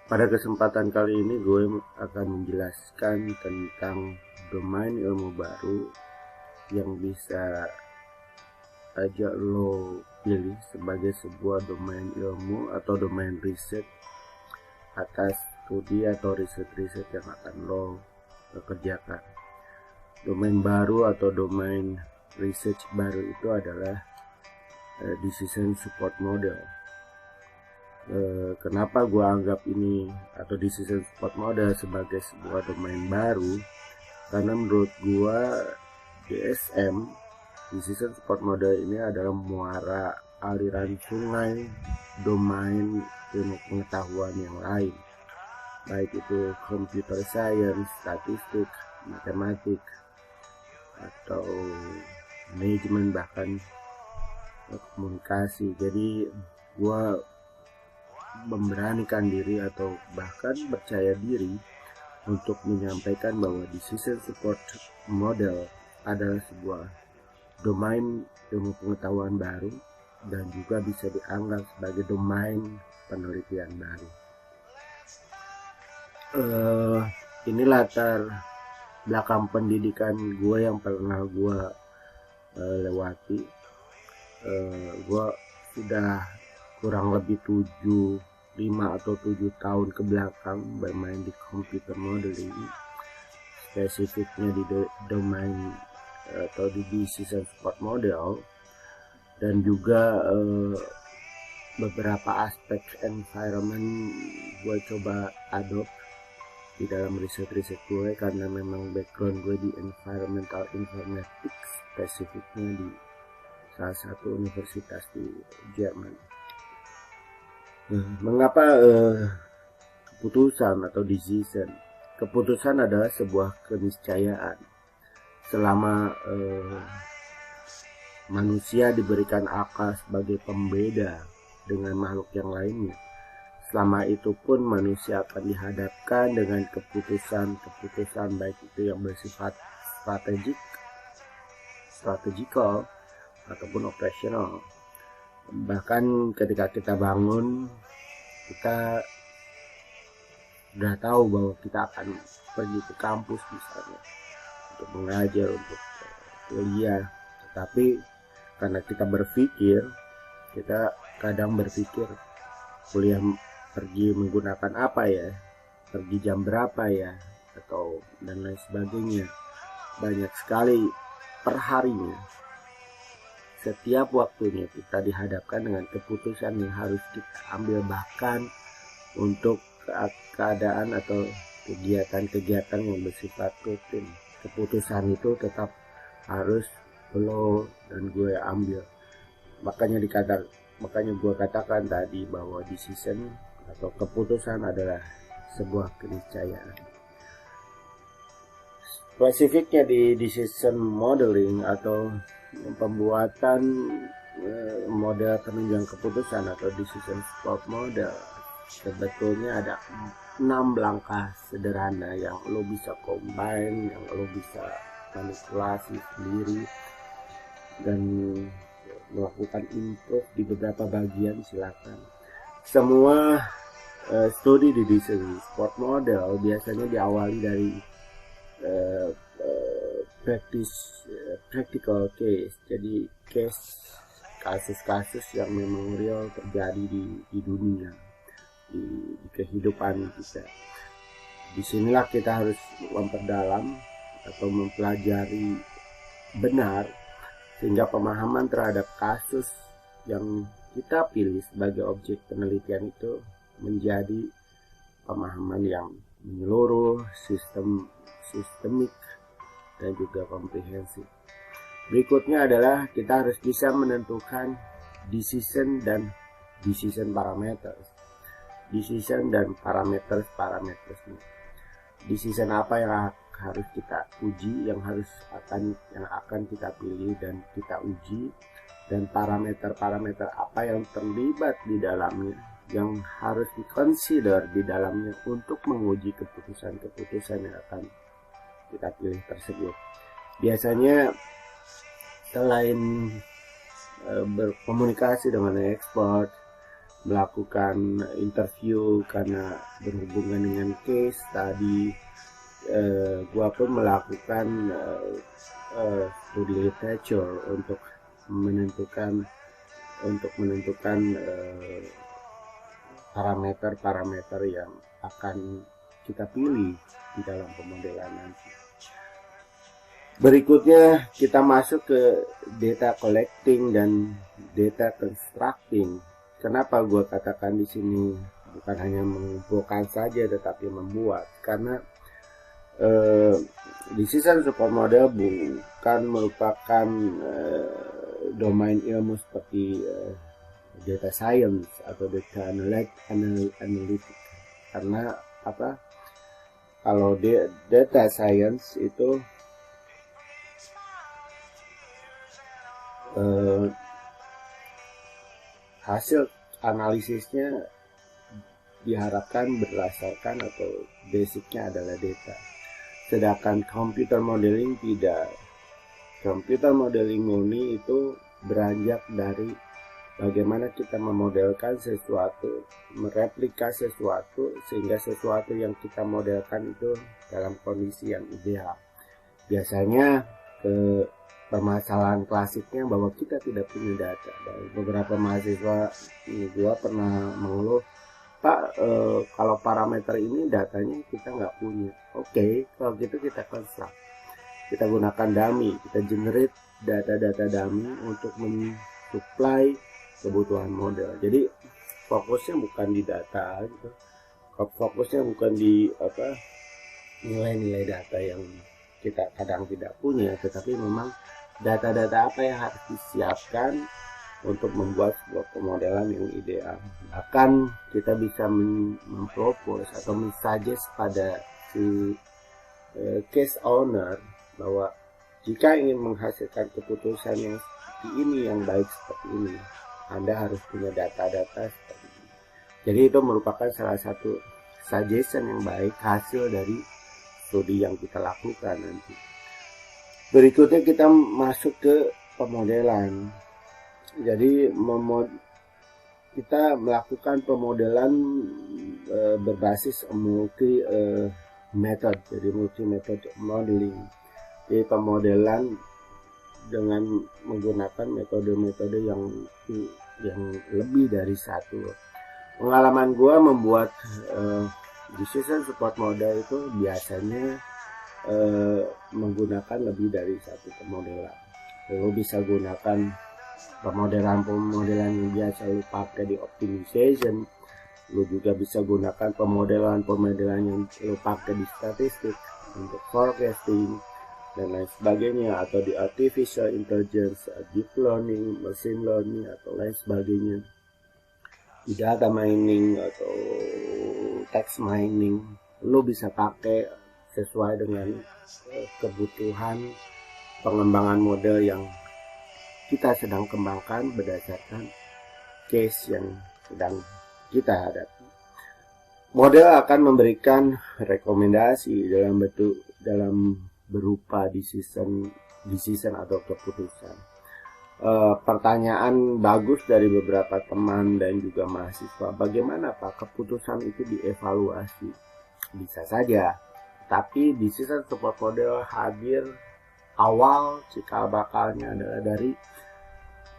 Pada kesempatan kali ini gue akan menjelaskan tentang domain ilmu baru yang bisa aja lo pilih sebagai sebuah domain ilmu atau domain riset atas studi atau riset-riset yang akan lo kerjakan. Domain baru atau domain research baru itu adalah decision support model. Kenapa gue anggap ini atau decision support model sebagai sebuah domain baru? Karena menurut gue DSM, decision support model ini adalah muara aliran sungai domain ilmu pengetahuan yang lain, baik itu computer science, statistik, matematik, atau manajemen, bahkan komunikasi. Jadi gue memberanikan diri atau bahkan percaya diri untuk menyampaikan bahwa decision support model adalah sebuah domain ilmu pengetahuan baru dan juga bisa dianggap sebagai domain penelitian baru. Ini latar belakang pendidikan gue yang pernah gue lewati. Gue sudah kurang lebih 5 atau 7 tahun ke belakang bermain di computer modeling, spesifiknya di domain atau di decision support model, dan juga beberapa aspek environment gue coba adopt di dalam riset-riset gue, karena memang background gue di environmental informatics, spesifiknya di salah satu universitas di Jerman. Mengapa keputusan atau decision? Keputusan adalah sebuah keniscayaan. Selama manusia diberikan akal sebagai pembeda dengan makhluk yang lainnya, selama itu pun manusia akan dihadapkan dengan keputusan baik itu yang bersifat strategikal ataupun operasional. Bahkan ketika kita bangun, kita sudah tahu bahwa kita akan pergi ke kampus misalnya untuk mengajar, untuk kuliah. Tetapi karena kita berpikir, kita kadang berpikir kuliah pergi menggunakan apa ya, pergi jam berapa ya, atau dan lain sebagainya. Banyak sekali perharinya, setiap waktunya kita dihadapkan dengan keputusan yang harus kita ambil, bahkan untuk keadaan atau kegiatan-kegiatan yang bersifat rutin. Keputusan itu tetap harus lo dan gue ambil. Makanya gue katakan tadi bahwa decision atau keputusan adalah sebuah keniscayaan. Spesifiknya di decision modeling atau pembuatan model penunjang keputusan atau decision support model, sebetulnya ada 6 langkah sederhana yang lo bisa combine, yang lo bisa manipulasi sendiri dan melakukan improve di beberapa bagian. Silakan. Semua studi di decision support model biasanya diawali dari practical case. Jadi kasus-kasus yang memang real terjadi di dunia, di kehidupan kita. Disinilah kita harus memperdalam atau mempelajari benar, sehingga pemahaman terhadap kasus yang kita pilih sebagai objek penelitian itu menjadi pemahaman yang menyeluruh, sistemik, dan juga komprehensif. Berikutnya adalah kita harus bisa menentukan decision dan decision parameters. Decision dan parameters-parametersnya. Decision apa yang harus kita uji, yang akan kita pilih dan kita uji, dan parameter-parameter apa yang terlibat di dalamnya, yang harus dikonsider di dalamnya untuk menguji keputusan-keputusan yang akan kita pilih tersebut. Biasanya selain berkomunikasi dengan ekspert, melakukan interview karena berhubungan dengan case tadi. Gua pun melakukan studi literature untuk menentukan parameter-parameter yang akan kita pilih di dalam pemodelan nanti. Berikutnya kita masuk ke data collecting dan data constructing. Kenapa gue katakan di sini bukan hanya mengumpulkan saja tetapi membuat? Karena decision support model bukan merupakan domain ilmu seperti data science atau data analytics. Karena apa? Kalau data science itu hasil analisisnya diharapkan berdasarkan atau basicnya adalah data. Sedangkan computer modeling tidak. Computer modeling murni itu beranjak dari bagaimana kita memodelkan sesuatu, mereplika sesuatu sehingga sesuatu yang kita modelkan itu dalam kondisi yang ideal. Biasanya permasalahan klasiknya bahwa kita tidak punya data. Dari beberapa mahasiswa gua pernah mengeluh, Pak, kalau parameter ini datanya kita nggak punya. Oke, kalau gitu kita construct. Kita gunakan dummy, kita generate data-data dummy untuk mensupply kebutuhan model. Jadi fokusnya bukan di data gitu. Fokusnya bukan di nilai-nilai data yang kita kadang tidak punya, tetapi memang data-data apa yang harus disiapkan untuk membuat sebuah pemodelan yang ideal. Bahkan kita bisa mempropose atau mensuggest pada si case owner bahwa jika ingin menghasilkan keputusan yang seperti ini, yang baik seperti ini, Anda harus punya data-data seperti ini. Jadi itu merupakan salah satu suggestion yang baik hasil dari studi yang kita lakukan nanti. Berikutnya kita masuk ke pemodelan. Jadi kita melakukan pemodelan berbasis multi method, jadi multi method modeling. Jadi pemodelan dengan menggunakan metode-metode yang lebih dari satu. Pengalaman gua membuat decision support model itu biasanya menggunakan lebih dari satu pemodelan. Lo bisa gunakan pemodelan yang biasa lo pakai di optimization. Lo juga bisa gunakan pemodelan yang lo pakai di statistik untuk forecasting dan lain sebagainya, atau di artificial intelligence, deep learning, machine learning atau lain sebagainya, di data mining atau text mining. Lo bisa pakai sesuai dengan kebutuhan pengembangan model yang kita sedang kembangkan berdasarkan case yang sedang kita hadapi. Model akan memberikan rekomendasi dalam berupa decision atau keputusan. Pertanyaan bagus dari beberapa teman dan juga mahasiswa, bagaimana Pak keputusan itu dievaluasi? Bisa saja, tapi decision support model hadir awal cikal bakalnya adalah dari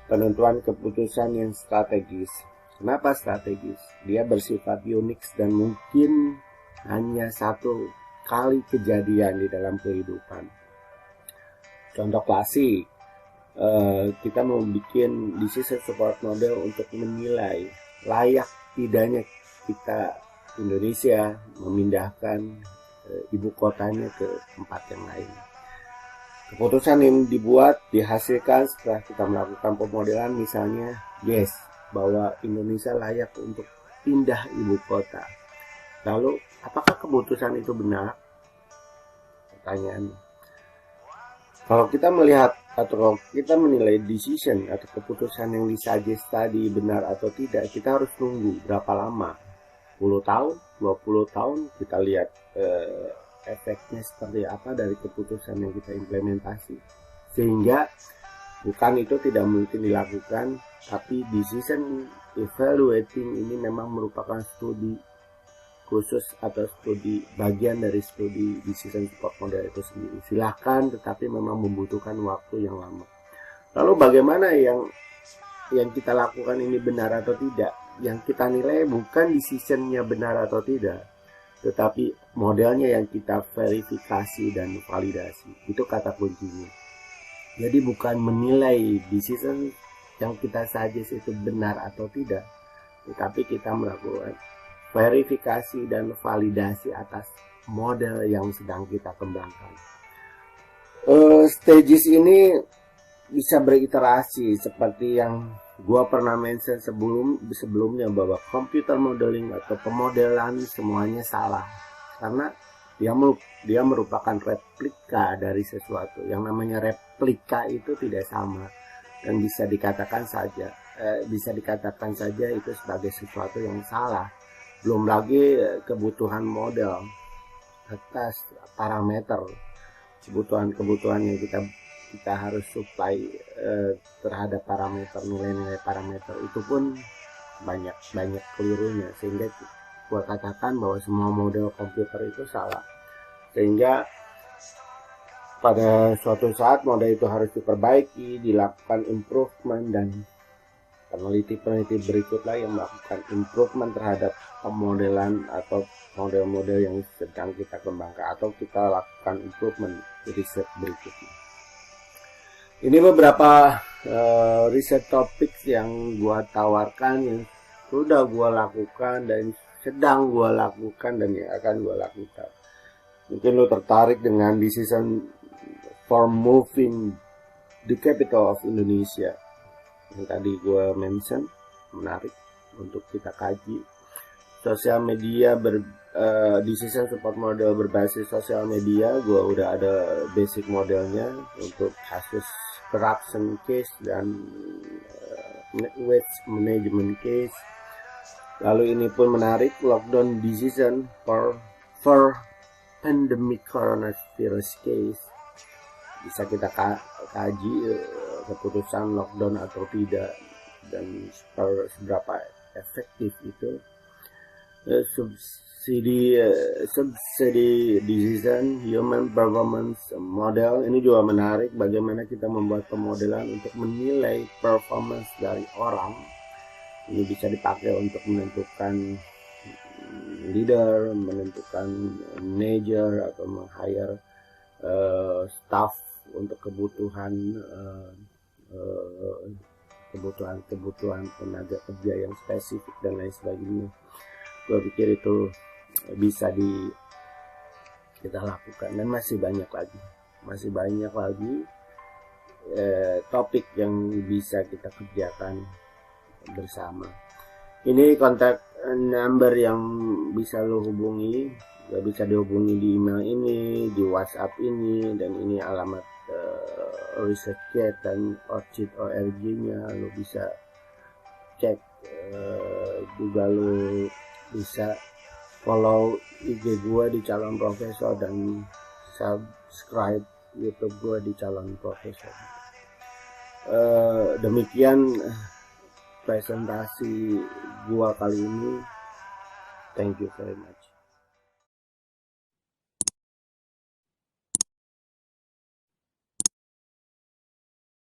penentuan keputusan yang strategis. Kenapa strategis? Dia bersifat unik dan mungkin hanya satu kali kejadian di dalam kehidupan. Contoh klasik, kita mau bikin decision support model untuk menilai layak tidaknya kita Indonesia memindahkan ibu kotanya ke tempat yang lain. Keputusan yang dihasilkan setelah kita melakukan pemodelan, misalnya yes, bahwa Indonesia layak untuk pindah ibu kota. Lalu apakah keputusan itu benar? Pertanyaannya. Kalau kita melihat atau kita menilai decision atau keputusan yang disuggest tadi benar atau tidak, kita harus tunggu berapa lama? 10 tahun, 20 tahun, kita lihat efeknya seperti apa dari keputusan yang kita implementasi. Sehingga Bukan itu tidak mungkin dilakukan, tapi decision evaluating ini memang merupakan studi khusus atau studi bagian dari studi decision support model itu sendiri. Silahkan, tetapi memang membutuhkan waktu yang lama. Lalu bagaimana yang kita lakukan ini benar atau tidak? Yang kita nilai bukan decisionnya benar atau tidak, tetapi modelnya yang kita verifikasi dan validasi. Itu kata kuncinya. Jadi bukan menilai decision yang kita suggest itu benar atau tidak, tetapi kita melakukan verifikasi dan validasi atas model yang sedang kita kembangkan. Stages ini bisa beriterasi seperti yang gua pernah mention sebelumnya, bahwa computer modeling atau pemodelan semuanya salah karena dia merupakan replika dari sesuatu. Yang namanya replika itu tidak sama dan bisa dikatakan saja itu sebagai sesuatu yang salah. Belum lagi kebutuhan model atas parameter, kebutuhan yang kita harus supply terhadap parameter, nilai-nilai parameter itu pun banyak kelirunya, sehingga gua katakan bahwa semua model komputer itu salah, sehingga pada suatu saat model itu harus diperbaiki, dilakukan improvement, dan peneliti berikutlah yang melakukan improvement terhadap pemodelan atau model-model yang sedang kita kembangkan, atau kita lakukan improvement riset berikutnya. Ini beberapa riset topik yang gua tawarkan, yang sudah gua lakukan dan sedang gua lakukan dan yang akan gua lakukan. Mungkin lo tertarik dengan decision for moving the capital of Indonesia yang tadi gua mention, menarik untuk kita kaji. Sosial media decision support model berbasis sosial media, gua udah ada basic modelnya untuk kasus corruption case dan waste management case. Lalu ini pun menarik, lockdown decision for pandemic coronavirus case. Bisa kita kaji keputusan lockdown atau tidak dan seberapa efektif itu. Subsidi decision human performance model ini juga menarik, bagaimana kita membuat pemodelan untuk menilai performance dari orang. Ini bisa dipakai untuk menentukan leader, menentukan manager, atau meng-hire staff untuk kebutuhan tenaga kerja yang spesifik dan lain sebagainya. Gue pikir itu bisa kita lakukan, dan masih banyak lagi topik yang bisa kita kerjakan bersama. Ini kontak number yang bisa lo hubungi, bisa dihubungi di email ini, di WhatsApp ini, dan ini alamat ResearchGate dan ORCID.org-nya. Lo bisa cek juga, lo bisa follow IG gue di Calon Profesor dan subscribe YouTube gue di Calon Profesor. Demikian presentasi gue kali ini. Thank you very much.